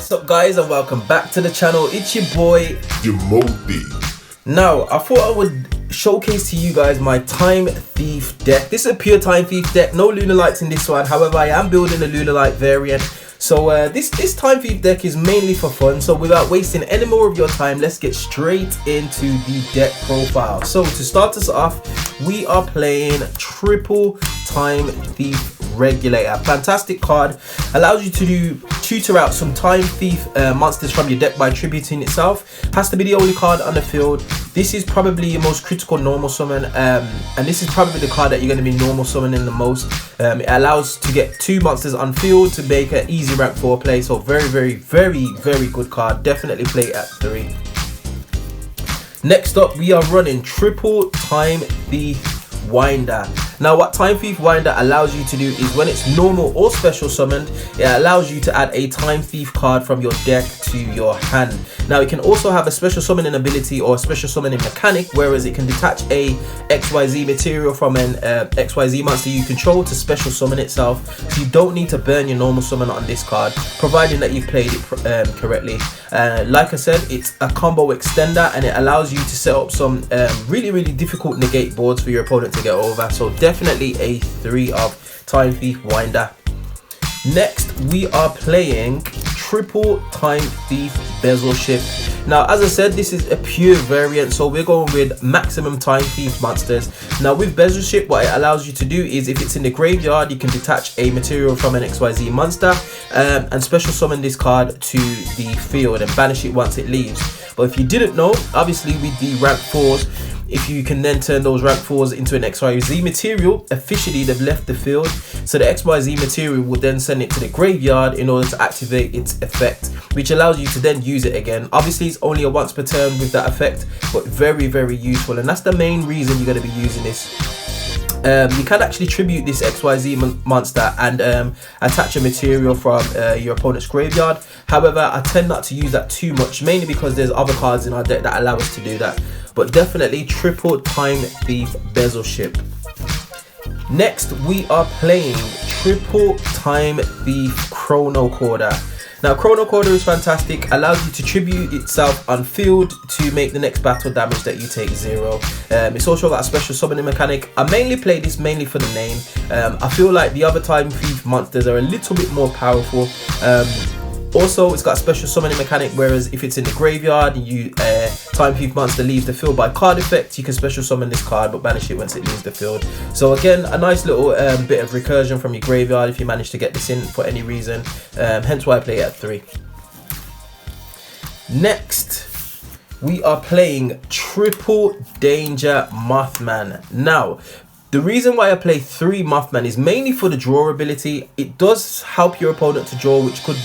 What's up guys, and welcome back to the channel. It's your boy Jimothy. Now I thought I would showcase to you guys my Time Thief deck. This is a pure Time Thief deck, no lunar lights in this one. However, I am building a lunar light variant. So this Time Thief deck is mainly for fun. So without wasting any more of your time, let's get straight into the deck profile. So to start us off, we are playing triple Time Thief Regulator. Fantastic card, allows you to tutor out some Time Thief monsters from your deck by tributing itself. Has to be the only card on the field. This is probably your most critical normal summon, and this is probably the card that you're going to be normal summoning the most. It allows to get 2 monsters on field to make an easy rank 4 play. So very good card. Definitely play at 3. Next up, we are running triple Time Thief Winder. Now what Time Thief Winder allows you to do is when it's normal or special summoned, it allows you to add a Time Thief card from your deck to your hand. Now it can also have a special summoning ability or a special summoning mechanic, whereas it can detach a XYZ material from an XYZ monster you control to special summon itself. So you don't need to burn your normal summon on this card, providing that you've played it correctly. Like I said, it's a combo extender and it allows you to set up some really difficult negate boards for your opponent to get over. So definitely a 3 of Time Thief Winder. Next, we are playing triple Time Thief Bezel Shift. Now, as I said, this is a pure variant, so we're going with maximum Time Thief monsters. Now, with Bezel Shift, what it allows you to do is if it's in the graveyard, you can detach a material from an XYZ monster and special summon this card to the field and banish it once it leaves. But if you didn't know, obviously with the rank 4s, if you can then turn those rank 4s into an XYZ material, officially they've left the field. So the XYZ material will then send it to the graveyard in order to activate its effect, which allows you to then use it again. Obviously it's only a once per turn with that effect, but very useful, and that's the main reason you're going to be using this. You can actually tribute this XYZ monster and attach a material from your opponent's graveyard. However, I tend not to use that too much, mainly because there's other cards in our deck that allow us to do that. But definitely triple Time Thief Bezel Shift. Next, we are playing triple Time Thief Chrono Corder. Now, Chrono Corder is fantastic, allows you to tribute itself on field to make the next battle damage that you take 0. It's also got a special summoning mechanic. I mainly play this mainly for the name. I feel like the other Time Thief monsters are a little bit more powerful. Also, it's got a special summoning mechanic, whereas if it's in the graveyard and you Time Thief monster leaves the field by card effect, you can special summon this card but banish it once it leaves the field. So again, a nice little bit of recursion from your graveyard if you manage to get this in for any reason. Hence why I play it at 3. Next, we are playing triple Danger Mothman. Now, the reason why I play 3 Mothman is mainly for the draw ability. It does help your opponent to draw, which could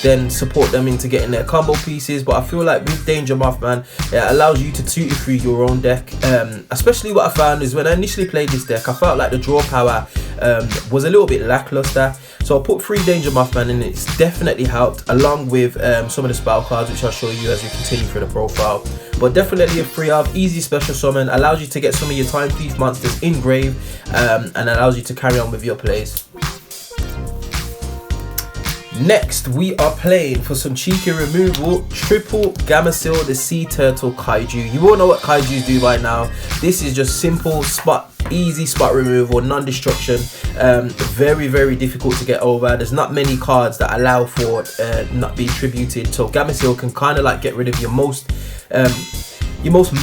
then support them into getting their combo pieces, but I feel like with Danger Mothman, it allows you to tutor through your own deck. Especially what I found is when I initially played this deck, I felt like the draw power was a little bit lackluster. So I put 3 Danger Mothman and it's definitely helped, along with some of the spell cards, which I'll show you as we continue through the profile. But definitely a 3 of easy special summon, allows you to get some of your Time Thief monsters in grave and allows you to carry on with your plays. Next, we are playing for some cheeky removal, triple Gameciel the Sea Turtle Kaiju. You all know what Kaijus do by now. This is just simple easy spot removal, non-destruction. Very difficult to get over. There's not many cards that allow for not being tributed. So Gameciel can kind of like get rid of your most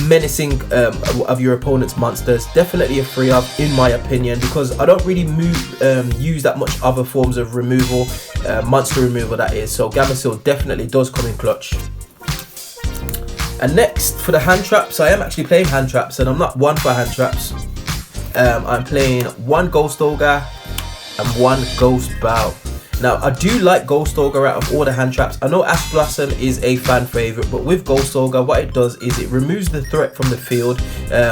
menacing of your opponent's monsters. Definitely a 3 of, in my opinion, because I don't really use that much other forms of removal, monster removal that is. So Gameciel definitely does come in clutch. And next, for the hand traps, I am actually playing hand traps, and I'm not one for hand traps. I'm playing 1 Ghost Ogre and 1 Ghost Bow. Now, I do like Ghost Ogre out of all the hand traps. I know Ash Blossom is a fan favorite, but with Ghost Ogre, what it does is it removes the threat from the field,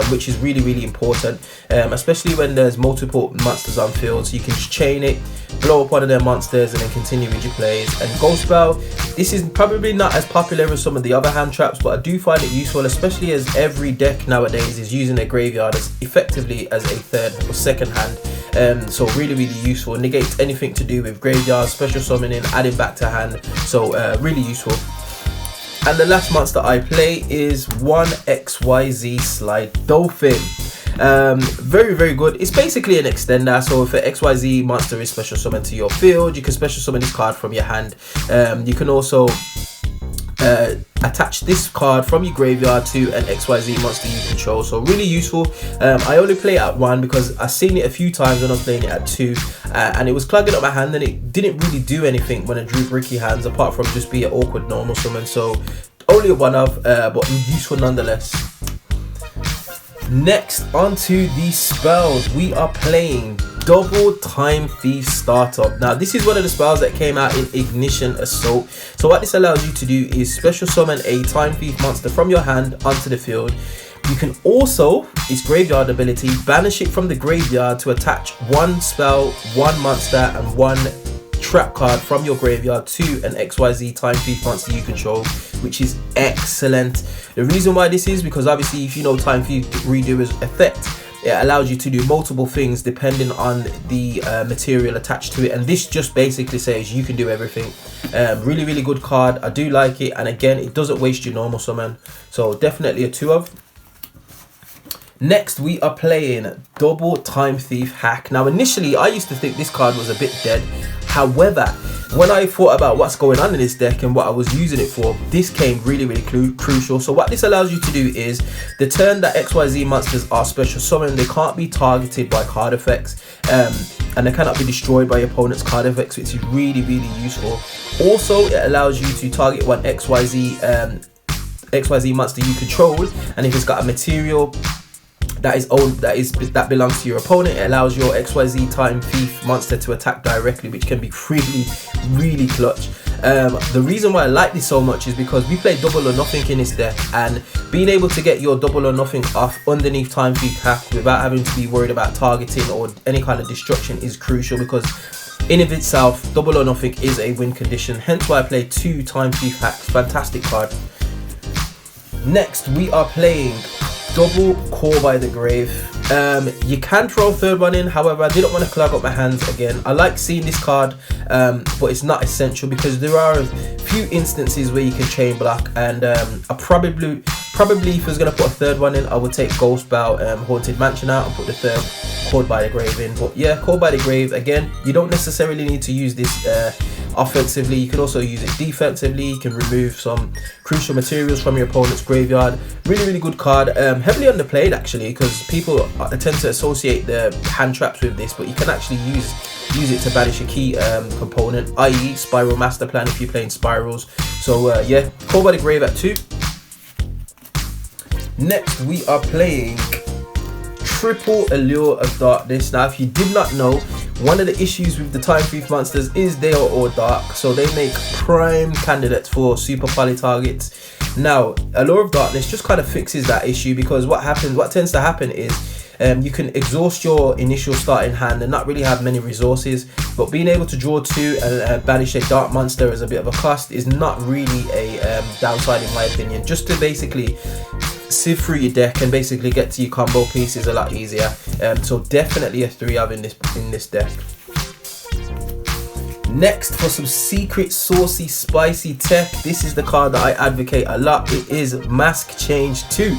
which is really important, especially when there's multiple monsters on field. So you can just chain it, blow up one of their monsters, and then continue with your plays. And Ghost Bow, this is probably not as popular as some of the other hand traps, but I do find it useful, especially as every deck nowadays is using their graveyard as effectively as a 3rd or 2nd hand. So really useful. Negates anything to do with graveyard, special summoning, adding back to hand. So really useful. And the last monster I play is one XYZ Slide Dolphin. Very good. It's basically an extender. So if an XYZ monster is special summoned to your field, you can special summon this card from your hand. You can also attach this card from your graveyard to an XYZ monster you control. So really useful. I only play it at 1 because I've seen it a few times when I was playing it at 2, and it was clogging up my hand, and it didn't really do anything when I drew bricky hands apart from just be an awkward normal summon. So only a one of, but useful nonetheless. Next, onto the spells, we are playing Double Time Thief Startup. Now this is one of the spells that came out in Ignition Assault. So what this allows you to do is special summon a Time Thief monster from your hand onto the field. You can also, its graveyard ability, banish it from the graveyard to attach one spell, one monster, and one trap card from your graveyard to an XYZ Time Thief monster you control, which is excellent. The reason why this is because obviously if you know Time Thief Redoer's effect, it allows you to do multiple things depending on the material attached to it, and this just basically says you can do everything. Really good card. I do like it, and again, it doesn't waste your normal summon, so definitely a 2 of. Next, we are playing Double Time Thief Hack. Now initially I used to think this card was a bit dead. However, when I thought about what's going on in this deck and what I was using it for, this came really crucial. So what this allows you to do is, the turn that XYZ monsters are special summoned, they can't be targeted by card effects, and they cannot be destroyed by your opponent's card effects, which is really useful. Also, it allows you to target one XYZ monster you control, and if it's got a material that belongs to your opponent, it allows your XYZ Time Thief monster to attack directly, which can be really clutch. The reason why I like this so much is because we play double or nothing in this deck, and being able to get your double or nothing off underneath Time Thief Hack without having to be worried about targeting or any kind of destruction is crucial, because in of itself, double or nothing is a win condition, hence why I play 2 Time Thief Hacks. Fantastic card. Next, we are playing Double Call by the Grave. You can throw a third one in, however I didn't want to clog up my hands again. I like seeing this card, but it's not essential because there are a few instances where you can chain block, and I probably if I was going to put a third one in, I would take Ghost Bow, Haunted Mansion out and put the third Called by the Grave in. But yeah, Called by the Grave, again, you don't necessarily need to use this offensively. You can also use it defensively. You can remove some crucial materials from your opponent's graveyard. Really good card. Heavily underplayed actually, because people tend to associate the hand traps with this, but you can actually use it to banish a key component, i.e. Spiral Master Plan if you're playing spirals. So yeah, Called by the Grave at 2. Next, we are playing Triple Allure of Darkness. Now if you did not know, one of the issues with the Time Thief monsters is they are all dark, so they make prime candidates for super poly targets. Now Allure of Darkness just kind of fixes that issue, because what tends to happen is you can exhaust your initial starting hand and not really have many resources, but being able to draw 2 and banish a dark monster as a bit of a cost is not really a downside in my opinion. Just to basically sieve through your deck and basically get to your combo pieces a lot easier. So definitely a 3 of in this deck. Next, for some secret saucy spicy tech, this is the card that I advocate a lot. It is Mask Change 2.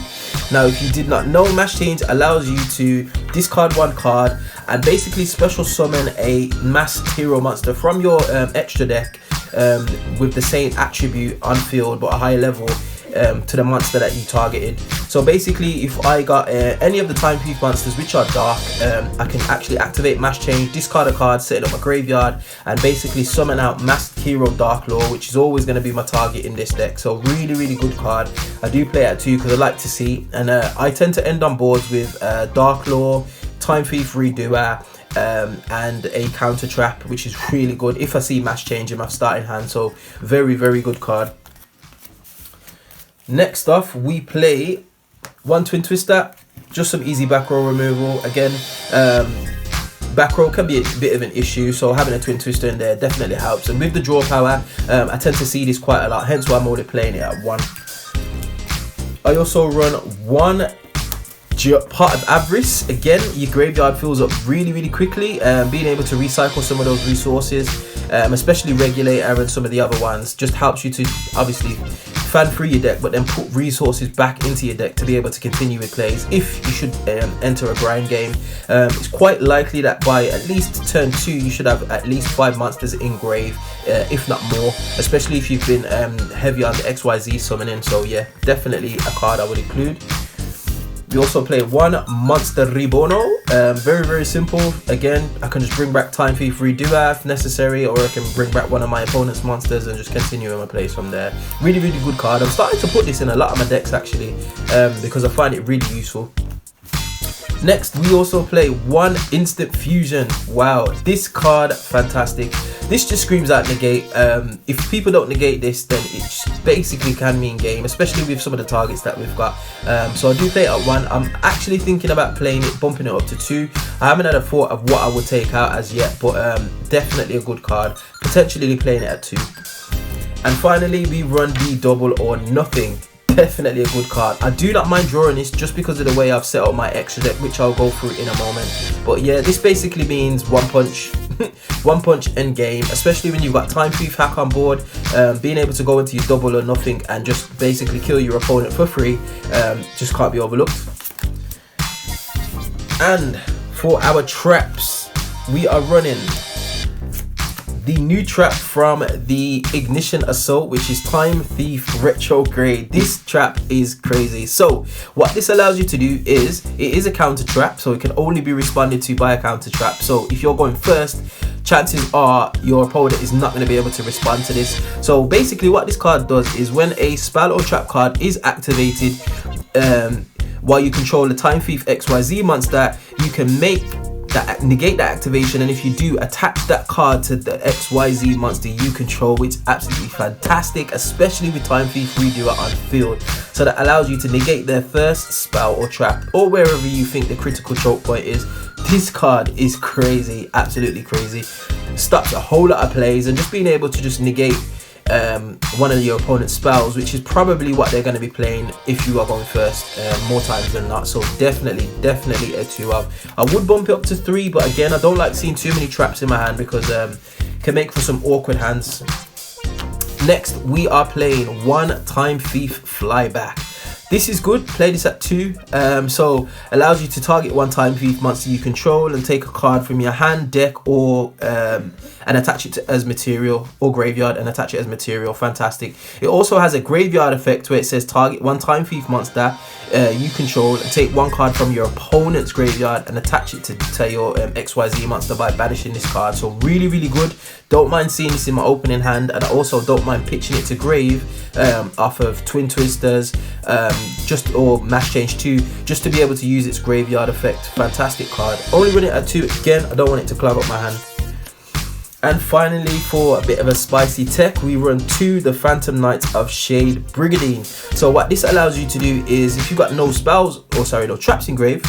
Now if you did not know, Mask Change allows you to discard 1 card and basically special summon a masked hero monster from your extra deck with the same attribute on field but a higher level to the monster that you targeted. So basically, if I got any of the Time Thief monsters which are dark, I can actually activate Mask Change, discard a card, set it up my graveyard, and basically summon out Masked Hero Dark Lore, which is always going to be my target in this deck. So really good card. I do play it at 2 because I like to see, and I tend to end on boards with Dark Lore, Time Thief Redoer, and a counter trap, which is really good if I see Mask Change in my starting hand. So very good card. Next off, we play 1 Twin Twister, just some easy back row removal. Again, back row can be a bit of an issue, so having a Twin Twister in there definitely helps. And with the draw power, I tend to see this quite a lot, hence why I'm only playing it at 1. I also run 1 Part of Avarice, again, your graveyard fills up really quickly. Being able to recycle some of those resources, especially Regulator and some of the other ones, just helps you to obviously fan through your deck, but then put resources back into your deck to be able to continue with plays if you should enter a grind game. It's quite likely that by at least turn 2 you should have at least 5 monsters in grave, if not more, especially if you've been heavy on the XYZ summoning. So yeah, definitely a card I would include. We also play one Monster Ribono. Very simple. Again, I can just bring back Time Thief Redoer if necessary, or I can bring back one of my opponent's monsters and just continue my plays from there. Really good card. I'm starting to put this in a lot of my decks actually, because I find it really useful. Next, we also play one Instant Fusion. Wow, this card, fantastic. This just screams out negate. If people don't negate this, then it basically can mean game, especially with some of the targets that we've got. So I do play it at 1. I'm actually thinking about playing it, bumping it up to 2. I haven't had a thought of what I would take out as yet, but definitely a good card. Potentially playing it at 2. And finally, we run the Double or Nothing. Definitely a good card. I do not mind drawing this just because of the way I've set up my extra deck, which I'll go through in a moment. But yeah, this basically means one punch one punch end game, especially when you've got Time Thief Hack on board. Being able to go into your Double or Nothing and just basically kill your opponent for free just can't be overlooked. And for our traps, we are running the new trap from the Ignition Assault, which is Time Thief Retrograde. This trap is crazy. So what this allows you to do is, it is a counter trap, so it can only be responded to by a counter trap. So if you're going first, chances are your opponent is not going to be able to respond to this. So basically what this card does is, when a spell or trap card is activated while you control the Time Thief XYZ monster, you can negate that activation, and if you do, attach that card to the XYZ monster you control, which is absolutely fantastic, especially with Time Thief Redoer on field. So that allows you to negate their first spell or trap, or wherever you think the critical choke point is. This card is crazy, absolutely crazy. Stops a whole lot of plays, and just being able to just negate one of your opponent's spells, which is probably what they're going to be playing if you are going first, more times than not. So definitely a 2 up. I would bump it up to 3, but again, I don't like seeing too many traps in my hand because it can make for some awkward hands. Next, we are playing one Time Thief Flyback. This is good. Play this at 2. So allows you to target one Time Thief monster you control and take a card from your hand, deck, or and attach it as material, or graveyard and attach it as material. Fantastic. It also has a graveyard effect where it says target one Time Thief monster you control and take one card from your opponent's graveyard and attach it to your XYZ monster by banishing this card. So really good. Don't mind seeing this in my opening hand, and I also don't mind pitching it to grave off of Twin Twisters, or Mass Change 2, just to be able to use its graveyard effect. Fantastic card. Only run it at 2. Again, I don't want it to clog up my hand. And finally, for a bit of a spicy tech, we run 2 the Phantom Knights of Shade Brigandine. So what this allows you to do is, if you've got no spells, or sorry, no traps in grave,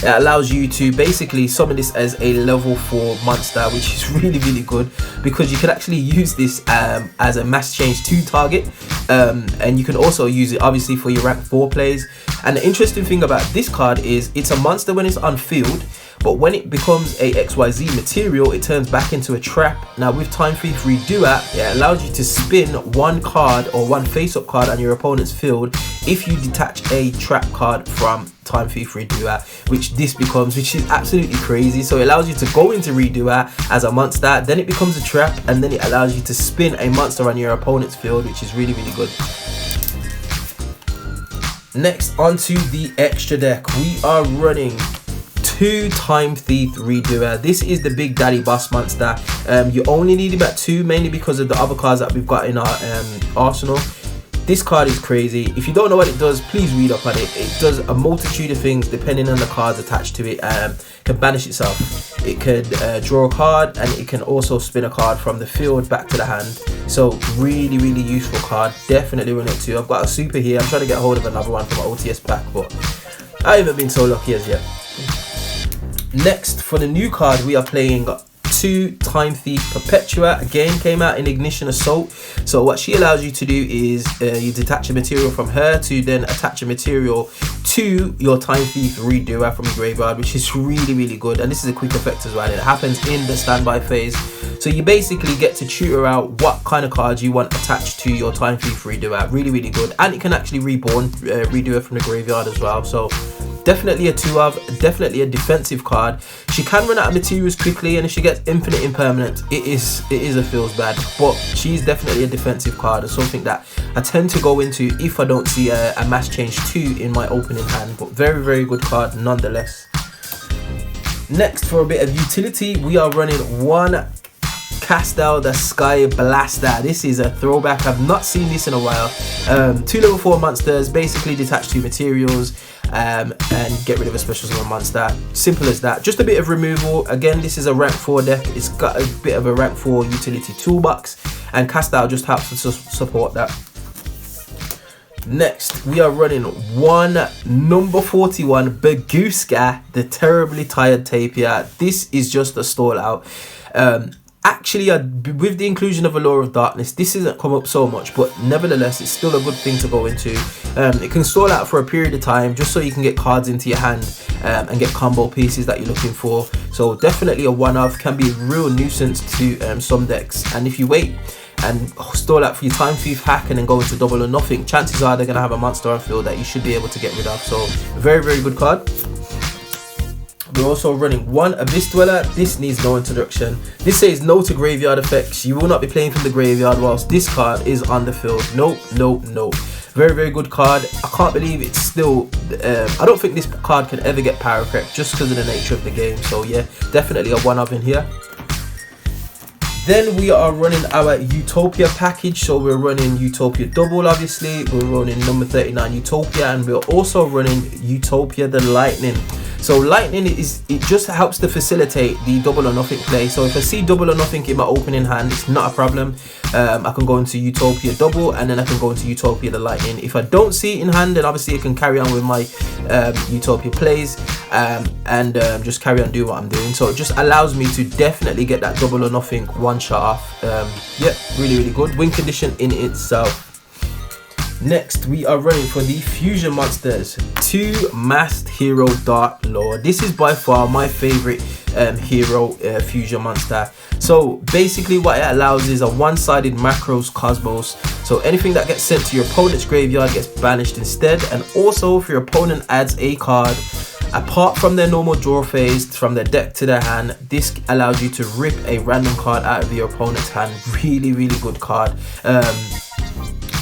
it allows you to basically summon this as a level 4 monster, which is really good, because you can actually use this as a Mass Change 2 target, and you can also use it obviously for your rank 4 plays. And the interesting thing about this card is, it's a monster when it's on field, but when it becomes a XYZ material, it turns back into a trap. Now with Time Thief Redoer, it allows you to spin one card or one face-up card on your opponent's field if you detach a trap card from Time Thief Redoer, which is absolutely crazy. So it allows you to go into Redoer as a monster, then it becomes a trap, and then it allows you to spin a monster on your opponent's field, which is really good. Next, onto the extra deck, we are running 2 Time Thief Redoer. This is the big daddy boss monster. You only need him at 2, mainly because of the other cards that we've got in our arsenal. This card is crazy. If you don't know what it does, please read up on it. It does a multitude of things depending on the cards attached to it. Can banish itself. It could draw a card, and it can also spin a card from the field back to the hand. So really useful card. Definitely run it too. I've got a super here. I'm trying to get hold of another one from my OTS pack, but I haven't been so lucky as yet. Next, for the new card, we are playing 2 Time Thief Perpetua, again came out in Ignition Assault. So what she allows you to do is you detach a material from her to then attach a material to your Time Thief Redoer from the graveyard, which is really good. And this is a quick effect as well. It happens in the standby phase. So you basically get to tutor out what kind of cards you want attached to your Time Thief Redoer. Really good. And it can actually redo it from the graveyard as well. So definitely a 2 of, definitely a defensive card. She can run out of materials quickly, and if she gets infinite impermanent, it is a feels bad. But she's definitely a defensive card, and something that I tend to go into if I don't see a mass change 2 in my opening hand. But very good card nonetheless. Next, for a bit of utility, we are running 1 Castel the Sky Blaster. This is a throwback. I've not seen this in a while. 2 level 4 monsters, basically detach 2 materials and get rid of a special summon monster. Simple as that. Just a bit of removal. Again, this is a rank 4 deck. It's got a bit of a rank 4 utility toolbox, and Castel just helps to support that. Next, we are running 1 number 41 Baguska, the Terribly Tired Tapir. This is just a stall out. Actually, with the inclusion of Allure of Darkness, this hasn't come up so much, but nevertheless, it's still a good thing to go into. It can stall out for a period of time, just so you can get cards into your hand and get combo pieces that you're looking for. So definitely a one-off, can be a real nuisance to some decks. And if you wait and stall out for your Time Thief hack and then go into double or nothing, chances are they're going to have a monster on field that you should be able to get rid of. So very good card. We're also running 1 Abyss Dweller. This needs no introduction. This says no to graveyard effects. You will not be playing from the graveyard whilst this card is on the field. Nope. Very good card. I can't believe it's still I don't think this card can ever get power correct, just because of the nature of the game. So yeah, definitely a one-of in here. Then we are running our Utopia package. So we're running Utopia double, obviously. We're running number 39 Utopia, and we're also running Utopia the Lightning. So Lightning it just helps to facilitate the double or nothing play. So if I see double or nothing in my opening hand, it's not a problem. I can go into Utopia double, and then I can go into Utopia the Lightning. If I don't see it in hand, then obviously I can carry on with my Utopia plays and just carry on doing what I'm doing. So it just allows me to definitely get that double or nothing one shot off. Yeah, really good win condition in itself. Next, we are running for the fusion monsters 2 Masked Hero Dark Lord. This is by far my favorite hero fusion monster. So basically what it allows is a one-sided Macros Cosmos. So anything that gets sent to your opponent's graveyard gets banished instead. And also if your opponent adds a card apart from their normal draw phase from their deck to their hand, this allows you to rip a random card out of your opponent's hand. Really good card.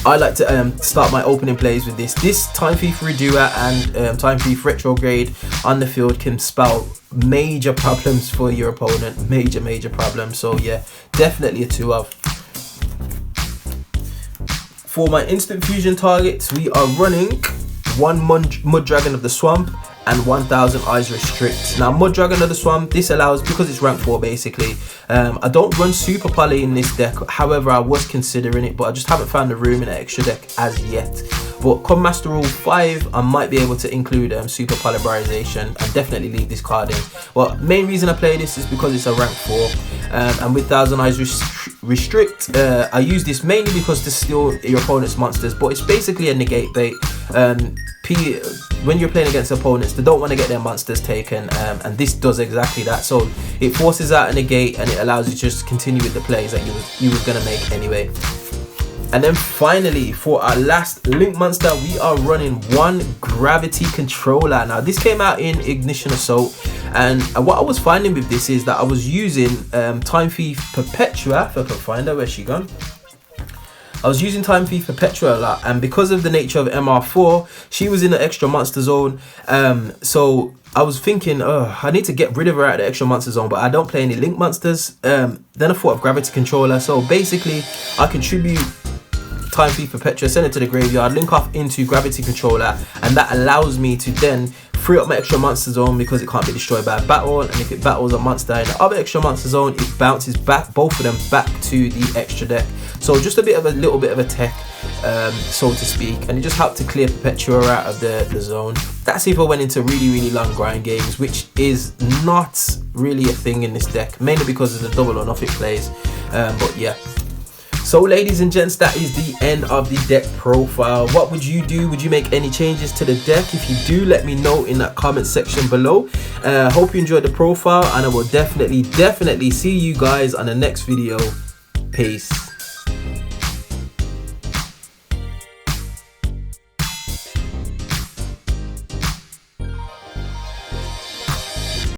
I like to start my opening plays with this. This Time Thief Redoer and Time Thief Retrograde on the field can spell major problems for your opponent. Major problems. So yeah, definitely a 2 of. For my instant fusion targets, we are running 1 Mud Dragon of the Swamp and 1000 Eyes Restrict. Now Mud Dragon of the Swamp, this allows, because it's rank 4 basically, I don't run Super Poly in this deck. However, I was considering it, but I just haven't found the room in an extra deck as yet. But come Master Rule 5, I might be able to include Super Polymerization and definitely leave this card in. Well, main reason I play this is because it's a rank 4, and with 1000 Eyes Restrict, I use this mainly because to steal your opponent's monsters, but it's basically a negate bait. When you're playing against opponents, they don't want to get their monsters taken, and this does exactly that. So it forces out a negate, and it allows you to just continue with the plays that you were going to make anyway. And then finally, for our last Link monster, we are running 1 Gravity Controller. Now this came out in Ignition Assault, and what I was finding with this is that I was using Time Thief Perpetua, if I can find her, where's she gone? I was using Time Thief Perpetua a lot, and because of the nature of MR4, she was in the extra monster zone. So I was thinking, I need to get rid of her out of the extra monster zone, but I don't play any Link monsters. Then I thought of Gravity Controller. So basically, I contribute Time Thief Perpetua, send it to the graveyard, link off into Gravity Controller, and that allows me to then free up my extra monster zone because it can't be destroyed by a battle. And if it battles a monster in the other extra monster zone, it bounces back both of them back to the extra deck. So just a little bit of a tech. so to speak, and it just helped to clear Perpetua out of the zone. That's if I went into really long grind games, which is not really a thing in this deck, mainly because of the double or nothing plays. But yeah. So ladies and gents, that is the end of the deck profile. What would you do? Would you make any changes to the deck? If you do, let me know in that comment section below. Hope you enjoyed the profile, and I will definitely see you guys on the next video. Peace.